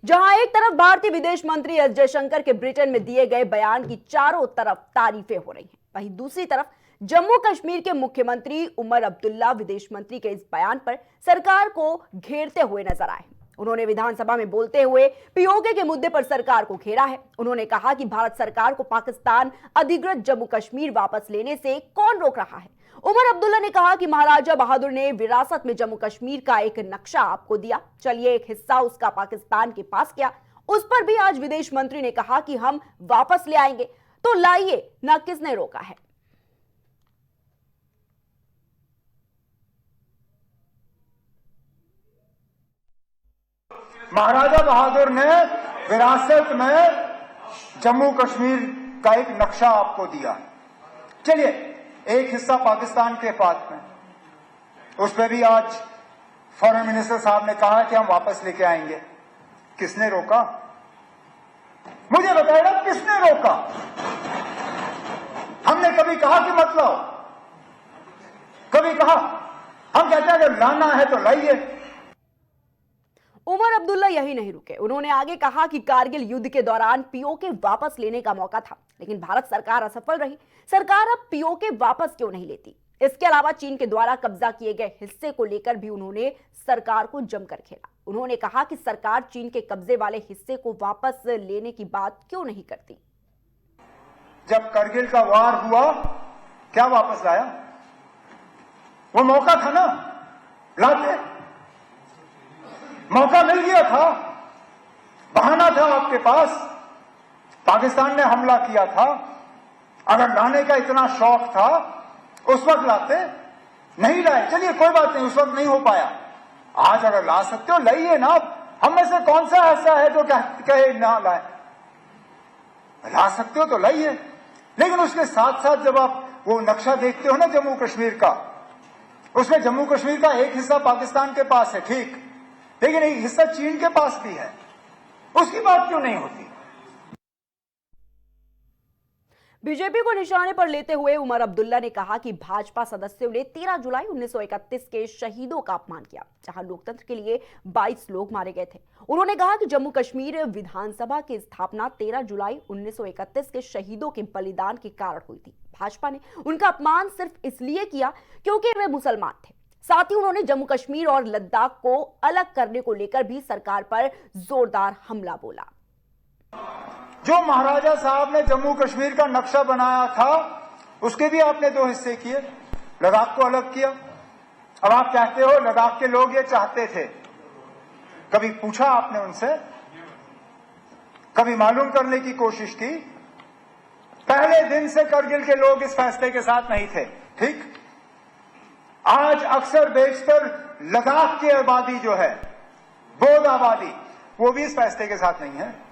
जहां एक तरफ भारतीय विदेश मंत्री एस जयशंकर के ब्रिटेन में दिए गए बयान की चारों तरफ तारीफें हो रही हैं, वहीं दूसरी तरफ जम्मू कश्मीर के मुख्यमंत्री उमर अब्दुल्ला विदेश मंत्री के इस बयान पर सरकार को घेरते हुए नजर आए। उन्होंने विधानसभा में बोलते हुए पीओके के मुद्दे पर सरकार को घेरा है। उन्होंने कहा कि भारत सरकार को पाकिस्तान अधिकृत जम्मू कश्मीर वापस लेने से कौन रोक रहा है। उमर अब्दुल्ला ने कहा कि महाराजा बहादुर ने विरासत में जम्मू कश्मीर का एक नक्शा आपको दिया, चलिए एक हिस्सा उसका पाकिस्तान के पास किया, उस पर भी आज विदेश मंत्री ने कहा कि हम वापस ले आएंगे, तो लाइए ना, किसने रोका है। महाराजा बहादुर ने विरासत में जम्मू कश्मीर का एक नक्शा आपको दिया, चलिए एक हिस्सा पाकिस्तान के पास में, उस पर भी आज फॉरेन मिनिस्टर साहब ने कहा कि हम वापस लेके आएंगे। किसने रोका? मुझे बताएगा किसने रोका? हमने कभी कहा कि मत लाओ? कभी कहा? हम कहते हैं अगर लाना है तो लाइए। उमर अब्दुल्ला यही नहीं रुके, उन्होंने आगे कहा कि कारगिल युद्ध के दौरान पीओके वापस लेने का मौका था, लेकिन भारत सरकार असफल रही। सरकार अब पीओके वापस क्यों नहीं लेती? इसके अलावा चीन के द्वारा कब्जा किए गए हिस्से को लेकर भी उन्होंने सरकार को जमकर घेरा। उन्होंने कहा कि सरकार चीन के कब्जे वाले हिस्से को वापस लेने की बात क्यों नहीं करती। जब करगिल का वार हुआ, क्या वापस लाया? वो मौका था ना, लाते। मौका मिल गया था, बहाना था आपके पास। पाकिस्तान ने हमला किया था, अगर लाने का इतना शौक था उस वक्त लाते, नहीं लाए, चलिए कोई बात नहीं, उस वक्त नहीं हो पाया। आज अगर ला सकते हो लाइए ना। हम में से कौन सा ऐसा है जो कहे ना लाए? ला सकते हो तो लाइए। लेकिन उसके साथ साथ जब आप वो नक्शा देखते हो ना जम्मू कश्मीर का, उसमें जम्मू कश्मीर का एक हिस्सा पाकिस्तान के पास है, ठीक, लेकिन एक हिस्सा चीन के पास भी है, उसकी बात क्यों नहीं होती? बीजेपी को निशाने पर लेते हुए उमर अब्दुल्ला ने कहा कि भाजपा सदस्यों ने 13 जुलाई 1931 के शहीदों का अपमान किया, जहां लोकतंत्र के लिए 22 लोग मारे गए थे। उन्होंने कहा कि जम्मू कश्मीर विधानसभा की स्थापना 13 जुलाई 1931 के शहीदों के बलिदान के कारण हुई थी। भाजपा ने उनका अपमान सिर्फ इसलिए किया क्योंकि वे मुसलमान थे। साथ ही उन्होंने जम्मू कश्मीर और लद्दाख को अलग करने को लेकर भी सरकार पर जोरदार हमला बोला। जो महाराजा साहब ने जम्मू कश्मीर का नक्शा बनाया था, उसके भी आपने 2 हिस्से किए, लद्दाख को अलग किया। अब आप कहते हो लद्दाख के लोग ये चाहते थे, कभी पूछा आपने उनसे? कभी मालूम करने की कोशिश की? पहले दिन से करगिल के लोग इस फैसले के साथ नहीं थे, ठीक। आज अक्सर बेशतर लद्दाख की आबादी जो है, बौद्ध आबादी, वो भी इस फैसले के साथ नहीं है।